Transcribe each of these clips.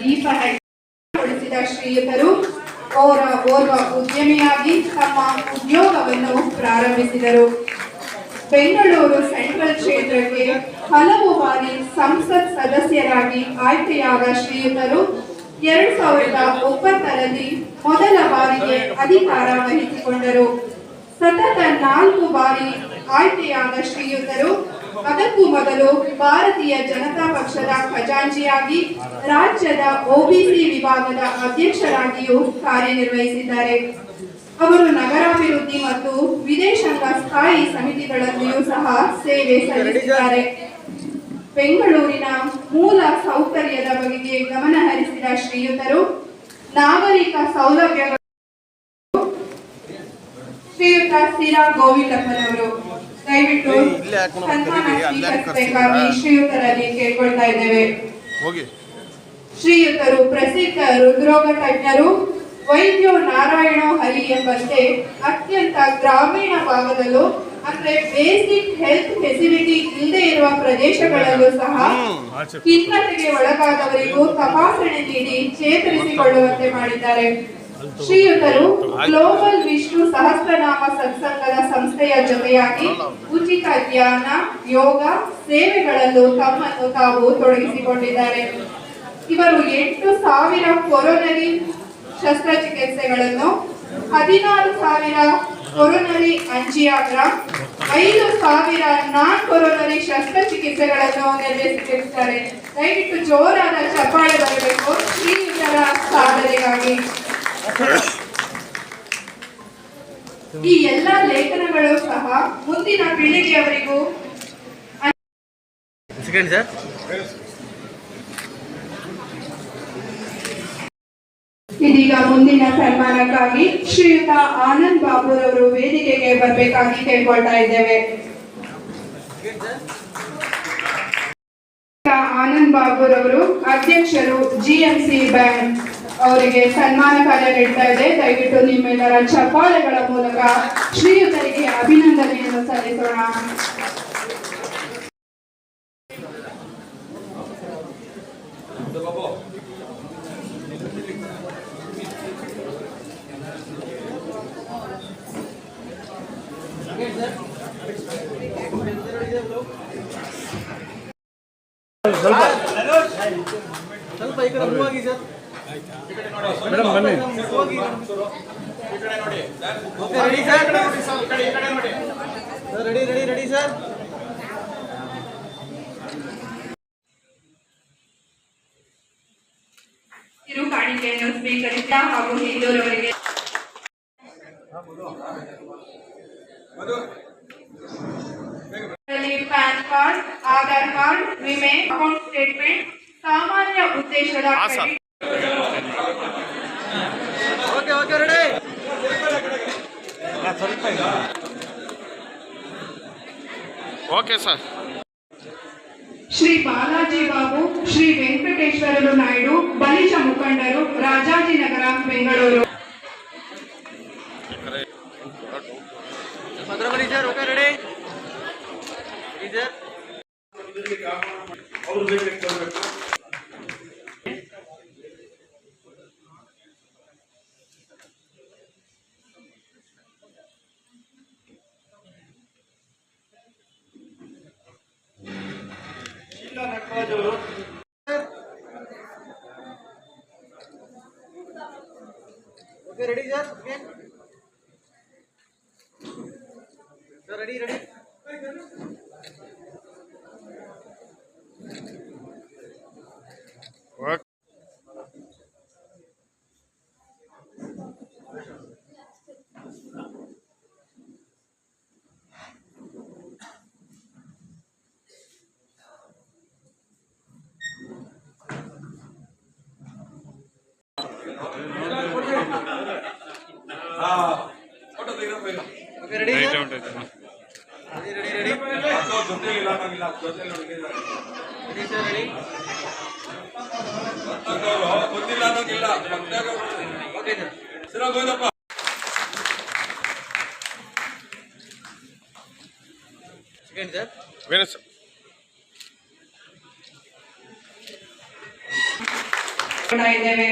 ದೀಪಗೊಳಿಸಿದ ಶ್ರೀಯುತರು ಓರ್ವ ಉದ್ಯಮಿಯಾಗಿ ತಮ್ಮ ಉದ್ಯೋಗವನ್ನು ಪ್ರಾರಂಭಿಸಿದರು. ಬೆಂಗಳೂರು ಸೆಂಟ್ರಲ್ ಕ್ಷೇತ್ರಕ್ಕೆ ಹಲವು ಬಾರಿ ಸಂಸತ್ ಸದಸ್ಯರಾಗಿ ಆಯ್ಕೆಯಾದ ಶ್ರೀಯುತರು 2009ರಲ್ಲಿ ಮೊದಲ ಬಾರಿಗೆ ಅಧಿಕಾರ ವಹಿಸಿಕೊಂಡರು. ಸತತ 4 ಬಾರಿ ಆಯ್ಕೆಯಾದ ಶ್ರೀಯುತರು ಅದಕ್ಕೂ ಮೊದಲು ಭಾರತೀಯ ಜನತಾ ಪಕ್ಷದ ಖಜಾಂಚಿಯಾಗಿ ರಾಜ್ಯದ OBC ವಿಭಾಗದ ಅಧ್ಯಕ್ಷರಾಗಿಯೂ ಕಾರ್ಯನಿರ್ವಹಿಸಿದ್ದಾರೆ. ಅವರು ನಗರಾಭಿವೃದ್ಧಿ ಮತ್ತು ವಿದೇಶಾಂಗ ಸ್ಥಾಯಿ ಸಮಿತಿಗಳಲ್ಲಿಯೂ ಸಹ ಸೇವೆ ಸಲ್ಲಿಸಿದ್ದಾರೆ. ಬೆಂಗಳೂರಿನ ಮೂಲ ಸೌಕರ್ಯದ ಬಗೆಗೆ ಗಮನ ಹರಿಸಿದ ಶ್ರೀಯುತರು ನಾಗರಿಕ ಸೌಲಭ್ಯಗಳು ಶ್ರೀಯುತ ಸಿರಾ ಗೋವಿಂದಪ್ಪನವರು ದಯವಿಟ್ಟು ಸನ್ಮಾನ ಸ್ವೀಕರಿಸಬೇಕಾಗಿ ಶ್ರೀಯುತರಲ್ಲಿ ಕೇಳ್ಕೊಳ್ತಾ ಇದ್ದೇವೆ. ಶ್ರೀಯುತರು ಪ್ರಸಿದ್ಧ ಹೃದ್ರೋಗ ತಜ್ಞರು. ವೈದ್ಯೋ ನಾರಾಯಣೋ ಹರಿ ಎಂಬಂತೆ ಅತ್ಯಂತ ಗ್ರಾಮೀಣ ಭಾಗದಲ್ಲೂ ಅಂದ್ರೆ ಬೇಸಿಕ್ ಹೆಲ್ತ್ ಫೆಸಿಲಿಟಿ ಇಲ್ಲದೆ ಇರುವ ಪ್ರದೇಶಗಳಲ್ಲೂ ಸಹ ಖಿನ್ನತೆಗೆ ಒಳಗಾದವರಿಗೂ ತಪಾಸಣೆ ನೀಡಿ ಚೇತರಿಸಿಕೊಳ್ಳುವಂತೆ ಮಾಡಿದ್ದಾರೆ. ಶ್ರೀಯುತರು ಗ್ಲೋಬಲ್ ವಿಷ್ಣು ಸಹಸ್ರನಾಮ ಸತ್ಸಂಗದ ಸಂಸ್ಥೆಯ ಜೊತೆಯಾಗಿ ಉಚಿತ ಧ್ಯಾನ, ಯೋಗ ಸೇವೆಗಳಲ್ಲೂ ತಮ್ಮನ್ನು ತಾವು ತೊಡಗಿಸಿಕೊಂಡಿದ್ದಾರೆ. ಇವರು 8,000 ಕೊರೋನರಿ ಶಸ್ತ್ರಚಿಕಿತ್ಸೆಗಳನ್ನು, 16,000 ಕೊರೋನರಿ ಅಂಜಿಯೋಗ್ರಾಮ್, 5,000 ನಾನ್ ಕೊರೋನರಿ ಶಸ್ತ್ರಚಿಕಿತ್ಸೆಗಳನ್ನು ನೆರವೇರಿಸಿದ್ದಾರೆ. ದಯವಿಟ್ಟು ಜೋರಾದ ಚಪ್ಪಾಳೆ ಬರಬೇಕು ಶ್ರೀಯುತರ ಸಾಧನೆಗಾಗಿ. ಈ ಎಲ್ಲ ಲೇಖನಗಳು ಸಹ ಮುಂದಿನ ಪೀಳಿಗೆಯವರಿಗೂ ಇದೀಗ ಮುಂದಿನ ಸನ್ಮಾನಕ್ಕಾಗಿ ಶ್ರೀಯುತ ಆನಂದ್ ಬಾಬುರವರು ವೇದಿಕೆಗೆ ಬರಬೇಕಾಗಿ ಕೇಳ್ಕೊಳ್ತಾ ಇದ್ದೇವೆ. ಆನಂದ್ ಬಾಬುರವರು ಅಧ್ಯಕ್ಷರು GMC ಬ್ಯಾಂಕ್ ಅವರಿಗೆ ಸನ್ಮಾನ ಕಾರ್ಯ ನೀಡ್ತಾ ಇದೆ. ದಯವಿಟ್ಟು ನಿಮ್ಮೆಲ್ಲರ ಚಪ್ಪಾಳೆಗಳ ಮೂಲಕ ಶ್ರೀಯುತರಿಗೆ ಅಭಿನಂದನೆಯನ್ನು ಸಲ್ಲಿಸೋಣ. ಸ್ವಲ್ಪ ಈ ಕಡೆ ಮೂವ್ ಆಗಿ ಸರ್. ಮೇಡಮ್ ಬನ್ನಿ. Okay ready sir. Ready sir. ಕಿರು ಕಾಣಿಕೆಯನ್ನು ಸ್ವೀಕರಿಸಿದ ಹಾಗೂ ಹಿಂದೂರವರಿಗೆ ಪ್ಯಾನ್ ಕಾರ್ಡ್, ಆಧಾರ್ ಕಾರ್ಡ್, ವಿಮೆ, ಅಕೌಂಟ್ ಸ್ಟೇಟ್ಮೆಂಟ್, ಸಾಮಾನ್ಯ ಉದ್ದೇಶದ ಓಕೆ ಸರ್. ಶ್ರೀ ಬಾಲಾಜಿ ಬಾಬು, ಶ್ರೀ ವೆಂಕಟೇಶ್ವರಲು ನಾಯ್ಡು, ಬಲಿಜ ಮುಖಂಡರು, Rajajinagar, Bengaluru. Okay, ready, sir? Again. Sir, ready, ready. Okay Okay, ready, right sir? Out ಆಯ್ತು Ready, ready, ready. Ready, sir, ready. Okay, sir. Second, sir. Venu sir ಇದ್ದೇವೆ.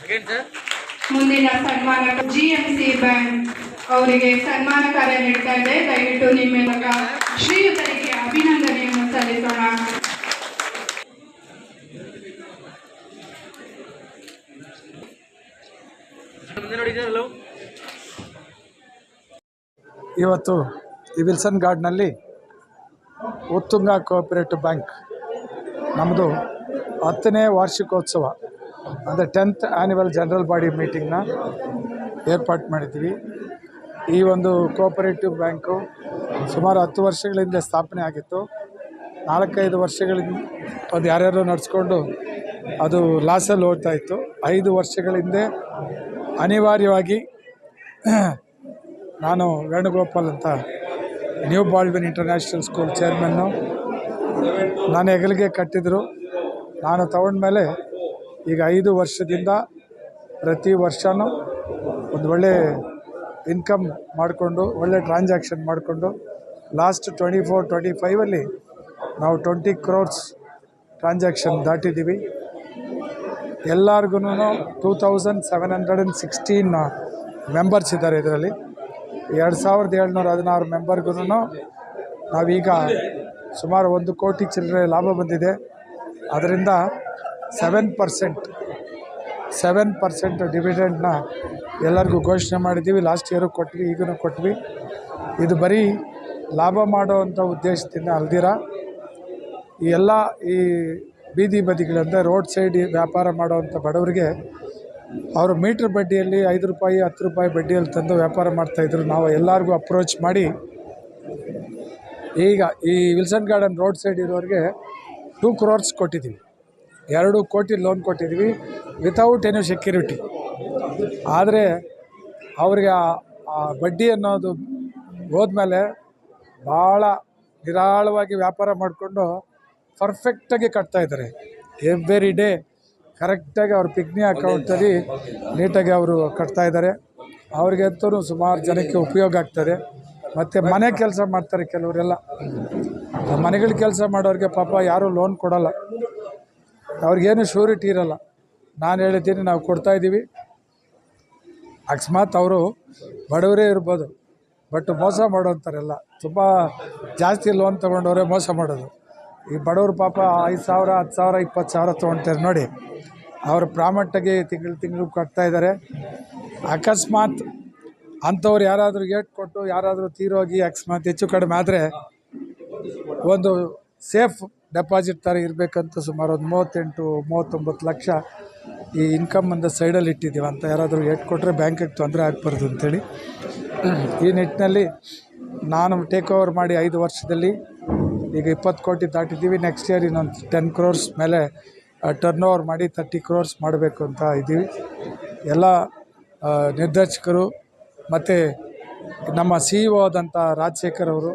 Again, sir. ಮುಂದಿನ ಸನ್ಮಾನ GMC bank ಅವರಿಗೆ ಸನ್ಮಾನ ಕಾರ್ಯ ನೀಡ್ತಾ ಇದೆ. ದಯವಿಟ್ಟು ನಿಮ್ಮ ಮೂಲಕ ಶ್ರೀಯುತರಿಗೆ ಅಭಿನಂದನೆಯನ್ನು ಸಲ್ಲಿಸೋಣ. ಮುಂದೆ ನೋಡಿ ಸರ್, hello. ಇವತ್ತು ಈ ವಿಲ್ಸನ್ ಗಾರ್ಡ್ನಲ್ಲಿ ಉತ್ತುಂಗ ಕೋಆಪರೇಟಿವ್ ಬ್ಯಾಂಕ್ ನಮ್ಮದು 10ನೇ ವಾರ್ಷಿಕೋತ್ಸವ ಅಂದರೆ 10th ಆ್ಯನ್ಯುವಲ್ ಜನರಲ್ ಬಾಡಿ ಮೀಟಿಂಗ್ನ ಏರ್ಪಾಟ್ ಮಾಡಿದ್ದೀವಿ. ಈ ಒಂದು ಕೋಆಪರೇಟಿವ್ ಬ್ಯಾಂಕು ಸುಮಾರು 10 ವರ್ಷಗಳಿಂದ ಸ್ಥಾಪನೆ ಆಗಿತ್ತು. 4-5 ವರ್ಷಗಳಿಂದ ಅದು ಯಾರ್ಯಾರು ನಡೆಸ್ಕೊಂಡು ಅದು ಲಾಸಲ್ಲಿ ಹೋಗ್ತಾ ಇತ್ತು. 5 ವರ್ಷಗಳ ಹಿಂದೆ ಅನಿವಾರ್ಯವಾಗಿ ನಾನು ವೇಣುಗೋಪಾಲ್ ಅಂತ ನ್ಯೂ ಬಾಲ್ವಿನ್ ಇಂಟರ್ನ್ಯಾಷನಲ್ ಸ್ಕೂಲ್ ಚೇರ್ಮನ್ನು ನಾನು ಹೆಗಲಿಗೆ ಕಟ್ಟಿದರು. ನಾನು ತಗೊಂಡ್ಮೇಲೆ ಈಗ 5 ವರ್ಷದಿಂದ ಪ್ರತಿ ವರ್ಷವೂ ಒಂದು ಒಳ್ಳೆ ಇನ್ಕಮ್ ಮಾಡಿಕೊಂಡು ಒಳ್ಳೆ ಟ್ರಾನ್ಸಾಕ್ಷನ್ ಮಾಡಿಕೊಂಡು ಲಾಸ್ಟ್ 24-25 ನಾವು 20 crores ಟ್ರಾನ್ಸಾಕ್ಷನ್ ದಾಟಿದ್ದೀವಿ. ಎಲ್ಲರಿಗೂ 2716 ಮೆಂಬರ್ಸ್ ಇದ್ದಾರೆ. ಇದರಲ್ಲಿ 2716 ಮೆಂಬರ್ಗೂ ನಾವೀಗ ಸುಮಾರು 1 ಕೋಟಿ ಚಿಲ್ಲರೆ ಲಾಭ ಬಂದಿದೆ. ಅದರಿಂದ 7% ಡಿವಿಡೆಂಡ್ನ ಎಲ್ಲರಿಗೂ ಘೋಷಣೆ ಮಾಡಿದ್ದೀವಿ. ಲಾಸ್ಟ್ ಇಯರು ಕೊಟ್ವಿ, ಈಗೂ ಕೊಟ್ವಿ. ಇದು ಬರೀ ಲಾಭ ಮಾಡೋವಂಥ ಉದ್ದೇಶದಿಂದ ಅಲ್ದಿರ ಈ ಬೀದಿ ಬದಿಗಳಂದರೆ ರೋಡ್ ಸೈಡ್ ವ್ಯಾಪಾರ ಮಾಡೋವಂಥ ಬಡವರಿಗೆ ಅವರು ಮೀಟ್ರ್ ಬಡ್ಡಿಯಲ್ಲಿ 5 ರೂಪಾಯಿ 10 ರೂಪಾಯಿ ಬಡ್ಡಿಯಲ್ಲಿ ತಂದು ವ್ಯಾಪಾರ ಮಾಡ್ತಾಯಿದ್ರು. ನಾವು ಎಲ್ಲರಿಗೂ ಅಪ್ರೋಚ್ ಮಾಡಿ ಈಗ ಈ ವಿಲ್ಸನ್ ಗಾರ್ಡನ್ ರೋಡ್ ಸೈಡ್ ಇರೋರಿಗೆ 2 crores ಕೊಟ್ಟಿದ್ದೀವಿ. 2 ಕೋಟಿ ಲೋನ್ ಕೊಟ್ಟಿದ್ದೀವಿ ವಿತೌಟ್ ಎನಿ ಸೆಕ್ಯೂರಿಟಿ. ಆದರೆ ಅವ್ರಿಗೆ ಆ ಬಡ್ಡಿ ಅನ್ನೋದು ಹೋದ್ಮೇಲೆ ಭಾಳ ನಿರಾಳವಾಗಿ ವ್ಯಾಪಾರ ಮಾಡಿಕೊಂಡು ಪರ್ಫೆಕ್ಟಾಗಿ ಕಟ್ತಾಯಿದ್ದಾರೆ. ಎವ್ರಿ ಡೇ ಕರೆಕ್ಟಾಗಿ ಅವ್ರ ಪಿಗ್ನಿ ಅಕೌಂಟಲ್ಲಿ ನೀಟಾಗಿ ಅವರು ಕಟ್ತಾಯಿದ್ದಾರೆ. ಅವ್ರಿಗಂತೂ ಸುಮಾರು ಜನಕ್ಕೆ ಉಪಯೋಗ ಆಗ್ತದೆ. ಮತ್ತು ಮನೆ ಕೆಲಸ ಮಾಡ್ತಾರೆ ಕೆಲವರೆಲ್ಲ. ಮನೆಗಳ ಕೆಲಸ ಮಾಡೋರಿಗೆ ಪಾಪ ಯಾರೂ ಲೋನ್ ಕೊಡೋಲ್ಲ, ಅವ್ರಿಗೇನು ಶ್ಯೂರಿಟಿ ಇರೋಲ್ಲ. ನಾನು ಹೇಳಿದ್ದೀನಿ ನಾವು ಕೊಡ್ತಾಯಿದ್ದೀವಿ. ಅಕಸ್ಮಾತ್ ಅವರು ಬಡವರೇ ಇರ್ಬೋದು, ಬಟ್ ಮೋಸ ಮಾಡೋಂಥರೆಲ್ಲ ತುಂಬ ಜಾಸ್ತಿ ಲೋನ್ ತೊಗೊಂಡವರೇ ಮೋಸ ಮಾಡೋದು. ಈ ಬಡವರು ಪಾಪ 5,000 10,000 20,000 ತೊಗೊಳ್ತಾರೆ ನೋಡಿ, ಅವರು ಪ್ರಾಮಟ್ಟಾಗಿ ತಿಂಗಳು ಕಟ್ತಾಯಿದ್ದಾರೆ. ಅಕಸ್ಮಾತ್ ಅಂಥವ್ರು ಯಾರಾದರೂ ಏಟ್ ಕೊಟ್ಟು ಯಾರಾದರೂ ತೀರೋಗಿ ಅಕಸ್ಮಾತ್ ಹೆಚ್ಚು ಕಡಿಮೆ ಆದರೆ ಒಂದು ಸೇಫ್ ಡೆಪಾಸಿಟ್ ಥರ ಇರಬೇಕಂತ ಸುಮಾರು ಒಂದು 38-39 ಲಕ್ಷ ಈ ಇನ್ಕಮ್ ಒಂದು ಸೈಡಲ್ಲಿ ಇಟ್ಟಿದ್ದೀವಿ. ಅಂತ ಯಾರಾದರೂ ಏಟ್ ಕೊಟ್ಟರೆ ಬ್ಯಾಂಕಿಗೆ ತೊಂದರೆ ಆಗಬಾರ್ದು ಅಂಥೇಳಿ ಈ ನಿಟ್ಟಿನಲ್ಲಿ ನಾನು ಟೇಕ್ ಓವರ್ ಮಾಡಿ 5 ವರ್ಷದಲ್ಲಿ ಈಗ 20 ಕೋಟಿ ದಾಟಿದ್ದೀವಿ. ನೆಕ್ಸ್ಟ್ ಇಯರ್ ಇನ್ನೊಂದು 10 crores ಮೇಲೆ ಟರ್ನ್ ಓವರ್ ಮಾಡಿ 30 crores ಮಾಡಬೇಕು ಅಂತ ಇದ್ದೀವಿ. ಎಲ್ಲ ನಿರ್ದೇಶಕರು ಮತ್ತು ನಮ್ಮ CEO ಆದಂಥ ರಾಜಶೇಖರ್ ಅವರು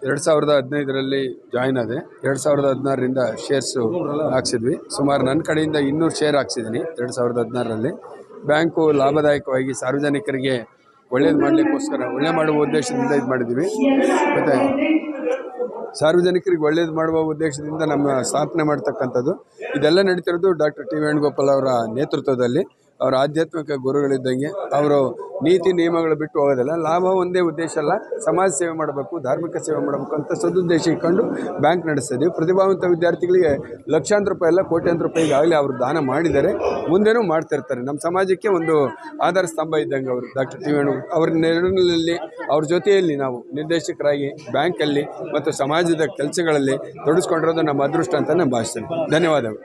2015ರಲ್ಲಿ ಜಾಯ್ನ್ ಆದೆ. 2016ರಿಂದ ಶೇರ್ಸು ಹಾಕ್ಸಿದ್ವಿ. ಸುಮಾರು ನನ್ನ ಕಡೆಯಿಂದ 200 ಶೇರ್ ಹಾಕ್ಸಿದ್ದೀನಿ 2016ರಲ್ಲಿ. ಬ್ಯಾಂಕು ಲಾಭದಾಯಕವಾಗಿ ಸಾರ್ವಜನಿಕರಿಗೆ ಒಳ್ಳೇದು ಮಾಡಲಿಕ್ಕೋಸ್ಕರ ಒಳ್ಳೆ ಮಾಡುವ ಉದ್ದೇಶದಿಂದ ಇದು ಮಾಡಿದ್ದೀವಿ. ಮತ್ತು ಸಾರ್ವಜನಿಕರಿಗೆ ಒಳ್ಳೇದು ಮಾಡುವ ಉದ್ದೇಶದಿಂದ ನಮ್ಮ ಸ್ಥಾಪನೆ ಮಾಡ್ತಕ್ಕಂಥದ್ದು ಇದೆಲ್ಲ ನಡೀತಿರೋದು ಡಾಕ್ಟರ್ ಟಿ ವೇಣುಗೋಪಾಲ್ ಅವರ ನೇತೃತ್ವದಲ್ಲಿ. ಅವರ ಆಧ್ಯಾತ್ಮಿಕ ಗುರುಗಳಿದ್ದಂಗೆ. ಅವರು ನೀತಿ ನಿಯಮಗಳು ಬಿಟ್ಟು ಹೋಗೋದಿಲ್ಲ. ಲಾಭ ಒಂದೇ ಉದ್ದೇಶ ಅಲ್ಲ, ಸಮಾಜ ಸೇವೆ ಮಾಡಬೇಕು, ಧಾರ್ಮಿಕ ಸೇವೆ ಮಾಡಬೇಕು ಅಂತ ಸದುದ್ದೇಶ ಇಟ್ಕೊಂಡು ಬ್ಯಾಂಕ್ ನಡೆಸ್ತಾ ಇದ್ದೀವಿ. ಪ್ರತಿಭಾವಂತ ವಿದ್ಯಾರ್ಥಿಗಳಿಗೆ ಲಕ್ಷಾಂತರ ರೂಪಾಯಿ ಅಲ್ಲ, ಕೋಟ್ಯಾಂತರ ರೂಪಾಯಿ ಈಗಾಗಲೇ ಅವರು ದಾನ ಮಾಡಿದ್ದಾರೆ, ಮುಂದೆನೂ ಮಾಡ್ತಿರ್ತಾರೆ. ನಮ್ಮ ಸಮಾಜಕ್ಕೆ ಒಂದು ಆಧಾರ ಸ್ತಂಭ ಇದ್ದಂಗೆ ಅವರು ಡಾಕ್ಟರ್ ಟಿ ವೇಣು ಅವರ ನೆರಳಿನಲ್ಲಿ ಅವ್ರ ಜೊತೆಯಲ್ಲಿ ನಾವು ನಿರ್ದೇಶಕರಾಗಿ ಬ್ಯಾಂಕಲ್ಲಿ ಮತ್ತು ಸಮಾಜದ ಕೆಲಸಗಳಲ್ಲಿ ತೊಡಗಿಸ್ಕೊಂಡಿರೋದು ನಮ್ಮ ಅದೃಷ್ಟ ಅಂತ ನಾನು ಭಾವಿಸ್ತೇನೆ. ಧನ್ಯವಾದಗಳು.